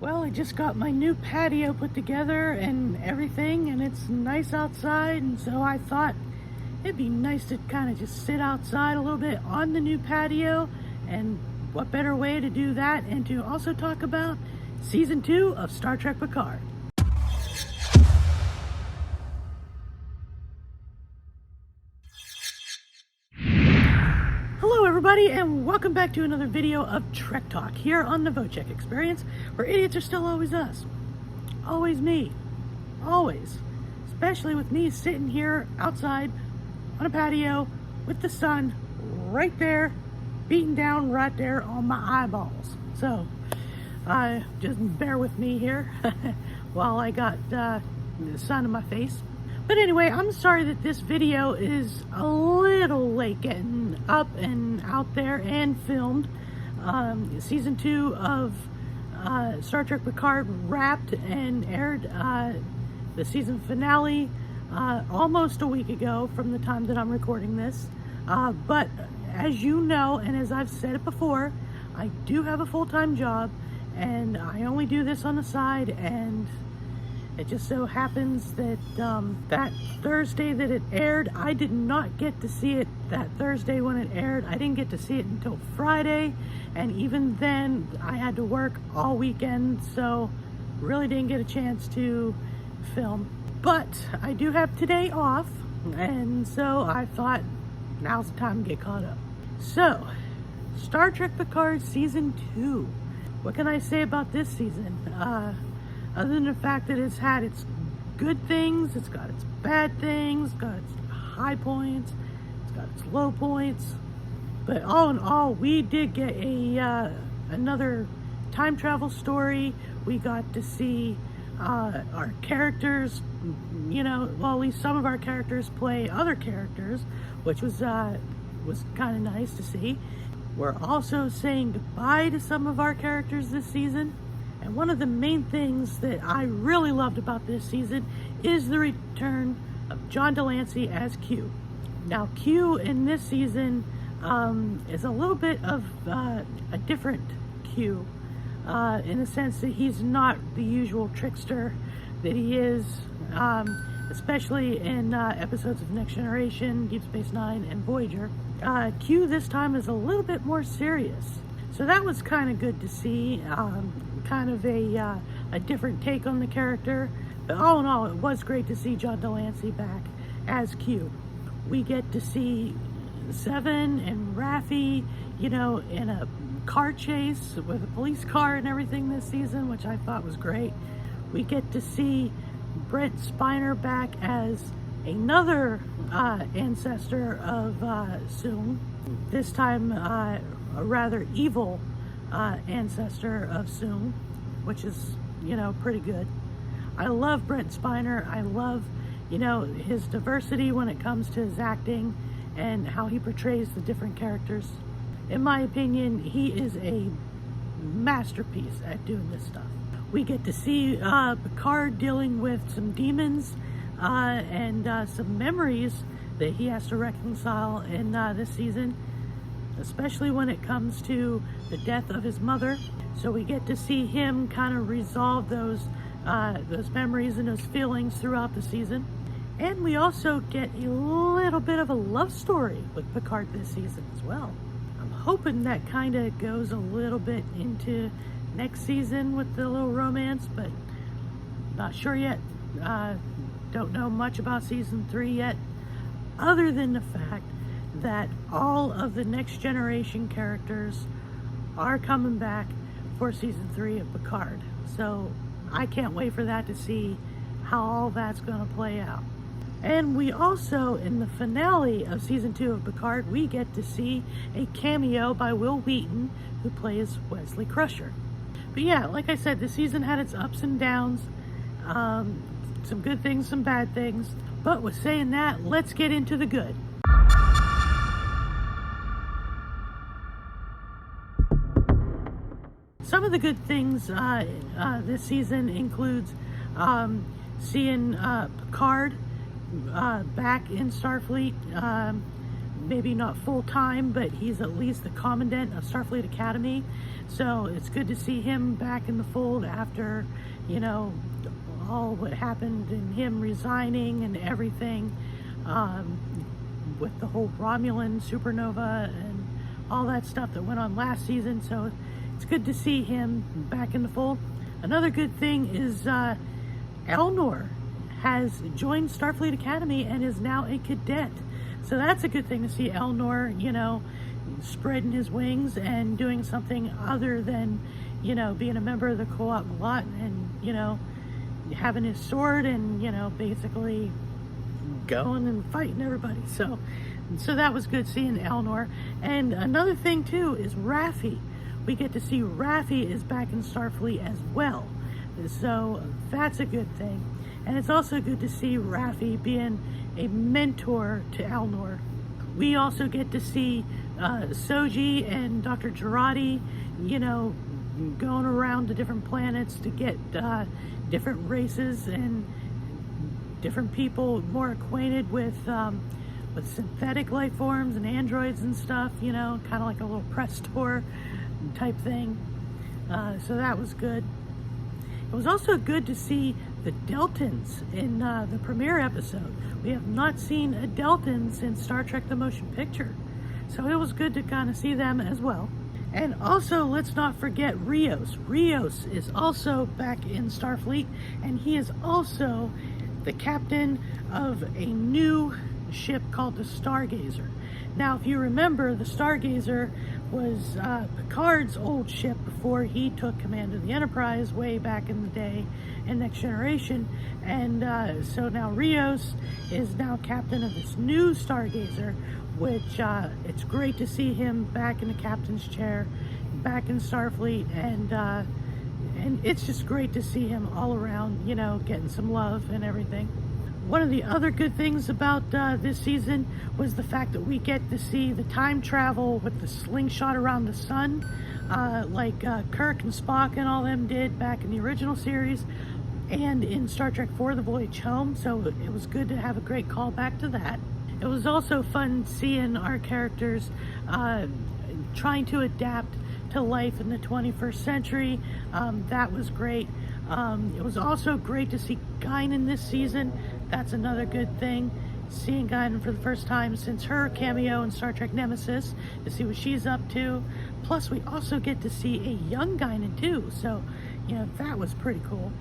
Well, I just got my new patio put together and everything, and it's nice outside, and so I thought it'd be nice to kind of just sit outside a little bit on the new patio, and what better way to do that and to also talk about Season 2 of Star Trek Picard. Hello everybody, and welcome back to another video of Trek Talk here on the Vochek Experience, where idiots are still always us. Always me. Always. Especially with me sitting here outside on a patio with the sun right there, beating down right there on my eyeballs. So, just bear with me here while I got the sun in my face. But anyway, I'm sorry that this video is a little late getting up and out there and filmed. Season 2 of Star Trek Picard wrapped and aired the season finale almost a week ago from the time that I'm recording this. But as you know, and as I've said it before, I do have a full-time job, and I only do this on the side, and it just so happens that that Thursday that it aired, I did not get to see it that Thursday when it aired. I didn't get to see it until Friday, and even then I had to work all weekend, so really didn't get a chance to film. But I do have today off, and so I thought now's the time to get caught up. So, Star Trek Picard Season 2. What can I say about this season? Other than the fact that it's had its good things, it's got its bad things, it's got its high points, it's got its low points. But all in all, we did get another time travel story. We got to see our characters, you know, well, at least some of our characters play other characters, which was kind of nice to see. We're also saying goodbye to some of our characters this season. And one of the main things that I really loved about this season is the return of John Delancey as Q. Now, Q in this season is a little bit of a different Q, in the sense that he's not the usual trickster that he is, especially in episodes of Next Generation, Deep Space Nine, and Voyager. Q this time is a little bit more serious. So that was kind of good to see, kind of a different take on the character. But all in all, it was great to see John Delancey back as Q. We get to see Seven and Raffi, you know, in a car chase with a police car and everything this season, which I thought was great. We get to see Brent Spiner back as another ancestor of Soong. This time, a rather evil ancestor of Soong, which is, you know, pretty good. I love Brent Spiner. I love, you know, his diversity when it comes to his acting and how he portrays the different characters. In my opinion, he is a masterpiece at doing this stuff. We get to see Picard dealing with some demons and some memories that he has to reconcile in this season, especially when it comes to the death of his mother. So we get to see him kind of resolve those memories and those feelings throughout the season. And we also get a little bit of a love story with Picard this season as well. I'm hoping that kind of goes a little bit into next season with the little romance, but not sure yet. Don't know much about Season 3 yet, other than the fact that all of the Next Generation characters are coming back for Season 3 of Picard. So I can't wait for that, to see how all that's going to play out. And we also, in the finale of Season 2 of Picard, we get to see a cameo by Will Wheaton, who plays Wesley Crusher. But yeah, like I said, the season had its ups and downs. Some good things, some bad things. But with saying that, let's get into the good. Some of the good things this season includes seeing Picard back in Starfleet. maybe not full-time, but he's at least the commandant of Starfleet Academy. So it's good to see him back in the fold after, you know, all what happened and him resigning and everything, with the whole Romulan supernova and all that stuff that went on last season. So it's good to see him back in the fold. Another good thing is Elnor has joined Starfleet Academy and is now a cadet. So that's a good thing to see Elnor, you know, spreading his wings and doing something other than, you know, being a member of the co-op lot and, you know, having his sword and, you know, basically going and fighting everybody. So that was good seeing Elnor. And another thing too is Raffi. We get to see Raffi is back in Starfleet as well. So that's a good thing. And it's also good to see Raffi being a mentor to Elnor. We also get to see Soji and Dr. Jurati, you know, going around to different planets to get different races and different people more acquainted with synthetic life forms and androids and stuff, you know, kind of like a little press tour type thing. So that was good. It was also good to see the Deltans in the premiere episode. We have not seen a Deltan since Star Trek The Motion Picture. So it was good to kind of see them as well. And also, let's not forget Rios. Rios is also back in Starfleet, and he is also the captain of a new ship called the Stargazer. Now, if you remember, the Stargazer was Picard's old ship before he took command of the Enterprise way back in the day in Next Generation. And so now Rios is now captain of this new Stargazer, which it's great to see him back in the captain's chair, back in Starfleet, and it's just great to see him all around, you know, getting some love and everything. One of the other good things about this season was the fact that we get to see the time travel with the slingshot around the sun, like Kirk and Spock and all them did back in the original series and in Star Trek IV: The Voyage Home. So it was good to have a great callback to that. It was also fun seeing our characters trying to adapt to life in the 21st century. That was great. It was also great to see Guinan this season. That's another good thing. Seeing Guinan for the first time since her cameo in Star Trek Nemesis, to see what she's up to. Plus, we also get to see a young Guinan too. So, you know, that was pretty cool.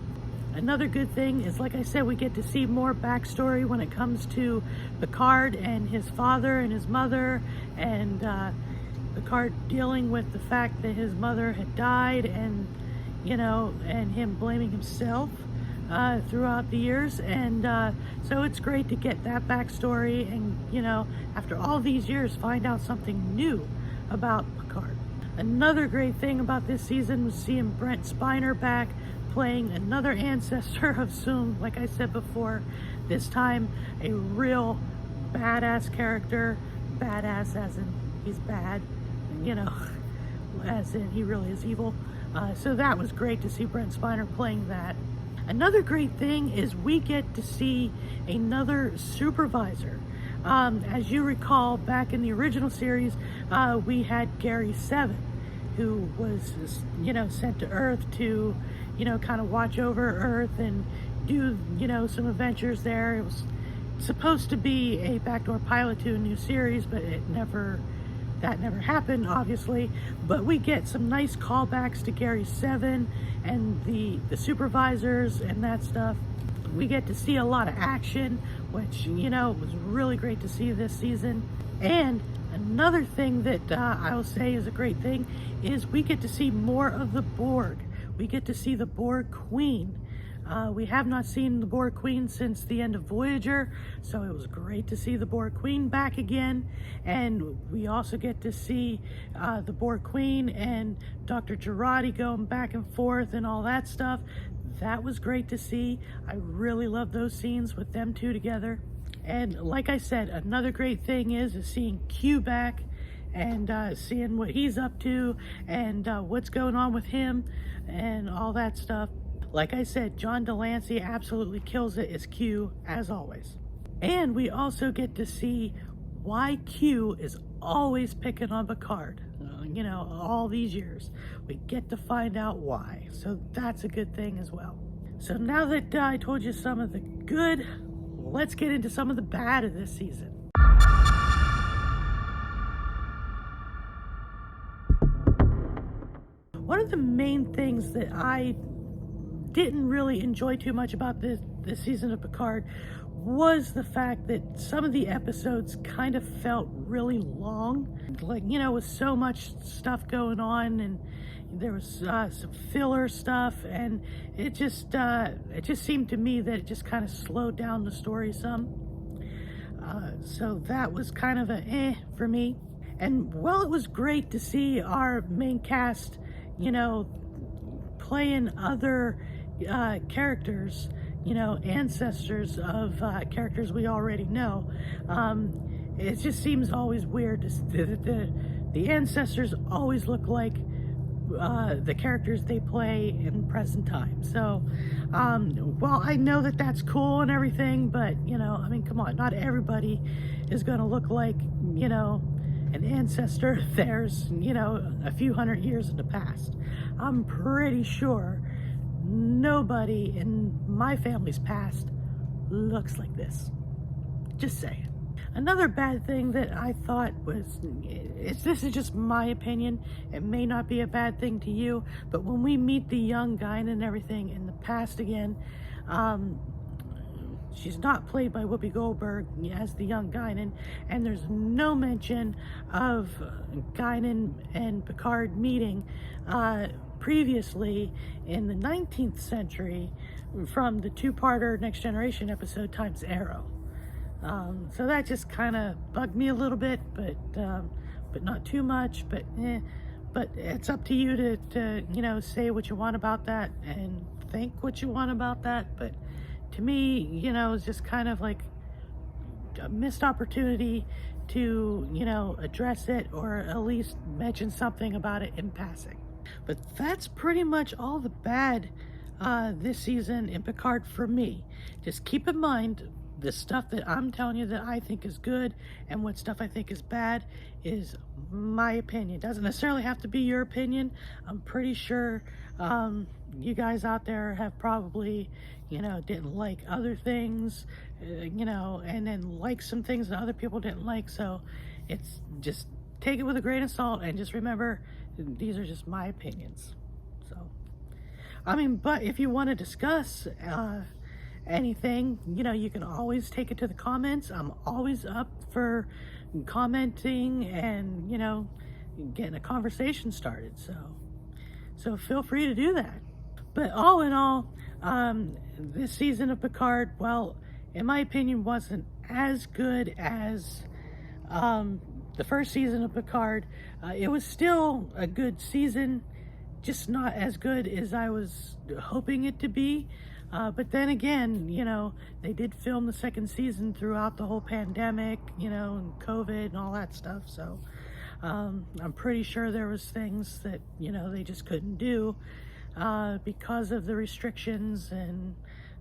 Another good thing is, like I said, we get to see more backstory when it comes to Picard and his father and his mother, and Picard dealing with the fact that his mother had died, and, you know, and him blaming himself throughout the years. And so it's great to get that backstory and, you know, after all these years, find out something new about Picard. Another great thing about this season was seeing Brent Spiner back, playing another ancestor of Soong, like I said before. This time, a real badass character. Badass as in he's bad, you know, as in he really is evil. So that was great to see Brent Spiner playing that. Another great thing is we get to see another supervisor. As you recall, back in the original series, we had Gary Seven, who was, you know, sent to Earth to, you know, kind of watch over Earth and do, you know, some adventures there. It was supposed to be a backdoor pilot to a new series, but that never happened, obviously. But we get some nice callbacks to Gary Seven and the supervisors and that stuff. We get to see a lot of action, which, you know, was really great to see this season. And another thing that I will say is a great thing is we get to see more of the Borg. We get to see the Borg Queen. We have not seen the Borg Queen since the end of Voyager, so it was great to see the Borg Queen back again. And we also get to see the Borg Queen and Dr. Jurati going back and forth and all that stuff. That was great to see. I really love those scenes with them two together. And like I said, another great thing is seeing Q back and seeing what he's up to and what's going on with him and all that stuff. Like I said, John Delancey absolutely kills it as Q, as always. And we also get to see why Q is always picking on Picard. All these years. We get to find out why. So that's a good thing as well. So now that I told you some of the good, let's get into some of the bad of this season. One of the main things that I didn't really enjoy too much about this season of Picard was the fact that some of the episodes kind of felt really long. With so much stuff going on, and there was some filler stuff, and it just seemed to me that it just kind of slowed down the story some. So that was kind of a for me. And while it was great to see our main cast, playing other characters, ancestors of characters we already know, it just seems always weird that the ancestors always look like the characters they play in present time. So well, I know that that's cool and everything, but come on, not everybody is going to look like an ancestor of theirs a few hundred years in the past. I'm pretty sure nobody in my family's past looks like this. Just saying. Another bad thing that I thought was, this is just my opinion, it may not be a bad thing to you, but when we meet the young Guinan and everything in the past again, she's not played by Whoopi Goldberg as the young Guinan, and there's no mention of Guinan and Picard meeting previously in the 19th century from the two-parter Next Generation episode Time's Arrow. So that just kind of bugged me a little bit, but not too much. But it's up to you to say what you want about that and think what you want about that. But to me, it's just kind of like a missed opportunity to address it or at least mention something about it in passing. But that's pretty much all the bad this season in Picard for me. Just keep in mind, the stuff that I'm telling you that I think is good and what stuff I think is bad is my opinion. It doesn't necessarily have to be your opinion. I'm pretty sure you guys out there have probably, didn't like other things, and then like some things that other people didn't like. So it's just take it with a grain of salt and just remember, these are just my opinions. So, but if you want to discuss anything, you can always take it to the comments. I'm always up for commenting and getting a conversation started, so feel free to do that. But all in all, this season of Picard, well, in my opinion, wasn't as good as the first season of Picard. It was still a good season, just not as good as I was hoping it to be. But then again, they did film the second season throughout the whole pandemic, and COVID and all that stuff. So I'm pretty sure there was things that, they just couldn't do because of the restrictions and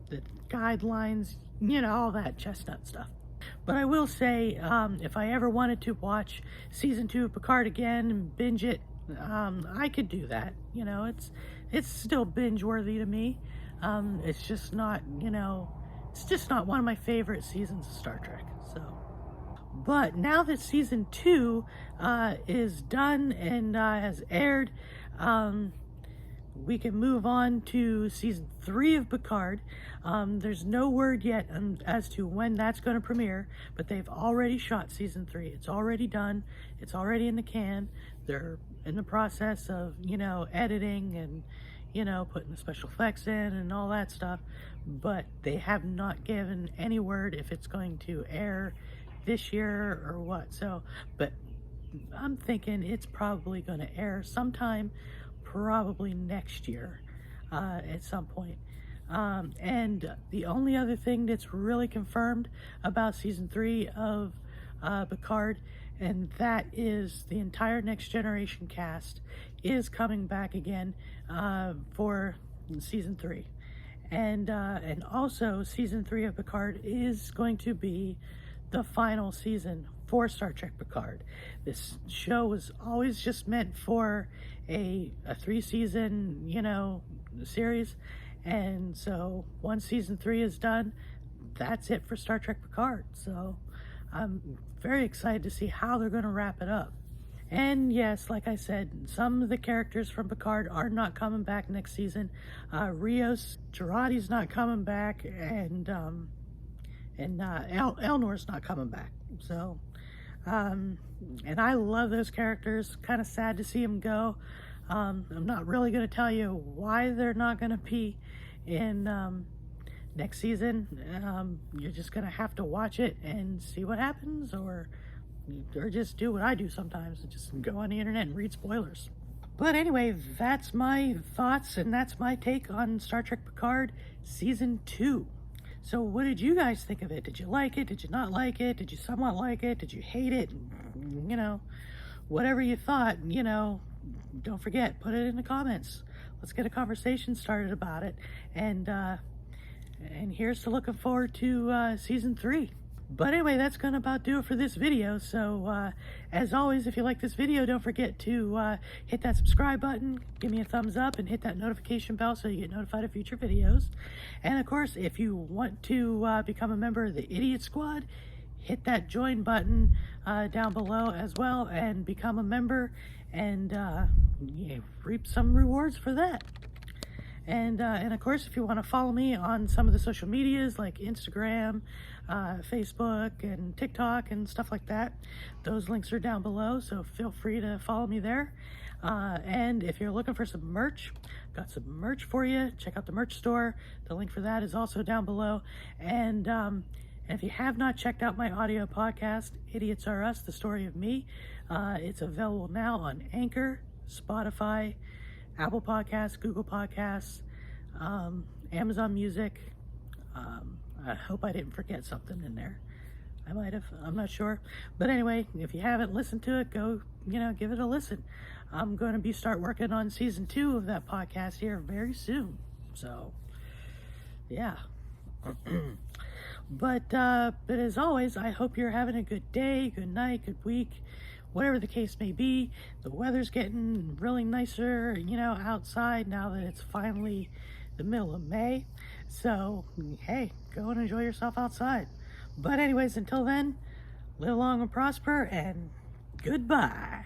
the guidelines, all that chestnut stuff. But I will say, if I ever wanted to watch season 2 of Picard again and binge it, I could do that. It's still binge worthy to me. It's just not, it's just not one of my favorite seasons of Star Trek. So, but now that season 2 is done and has aired, we can move on to season 3 of Picard. There's no word yet as to when that's going to premiere, but they've already shot season 3. It's already done. It's already in the can. They're in the process of, editing and, putting the special effects in and all that stuff, but they have not given any word if it's going to air this year or what. So, but I'm thinking it's probably going to air sometime, probably next year at some point. And the only other thing that's really confirmed about season 3 of Picard, and that is the entire Next Generation cast is coming back again for season 3, and also season 3 of Picard is going to be the final season for Star Trek Picard. This show was always just meant for a 3-season, series. And so once season 3 is done, that's it for Star Trek Picard. So I'm very excited to see how they're going to wrap it up. And yes, like I said, some of the characters from Picard are not coming back next season. Rios Girardi's not coming back, and Elnor's not coming back. So, and I love those characters. Kind of sad to see them go. I'm not really going to tell you why they're not going to be in next season. You're just going to have to watch it and see what happens, or just do what I do sometimes and just go on the internet and read spoilers. But anyway, that's my thoughts and that's my take on Star Trek Picard Season 2. So what did you guys think of it? Did you like it? Did you not like it? Did you somewhat like it? Did you hate it? Whatever you thought, don't forget, put it in the comments. Let's get a conversation started about it. And here's to looking forward to Season 3. But anyway, that's going to about do it for this video. So as always, if you like this video, don't forget to hit that subscribe button, give me a thumbs up, and hit that notification bell so you get notified of future videos. And of course, if you want to become a member of the Idiot Squad, hit that join button down below as well and become a member, and reap some rewards for that. And of course, if you want to follow me on some of the social medias like Instagram, Facebook, and TikTok, and stuff like that, those links are down below, so feel free to follow me there. And if you're looking for some merch, got some merch for you. Check out the merch store. The link for that is also down below. And if you have not checked out my audio podcast, Idiots Are Us, The Story of Me, it's available now on Anchor, Spotify, Apple Podcasts, Google Podcasts, Amazon Music. I hope I didn't forget something in there. I might have, I'm not sure. But anyway, if you haven't listened to it, go, give it a listen. I'm going to start working on Season 2 of that podcast here very soon. So, yeah. But as always, I hope you're having a good day, good night, good week, whatever the case may be. The weather's getting really nicer, outside now that it's finally the middle of May. So, hey, go and enjoy yourself outside. But anyways, until then, live long and prosper, and goodbye.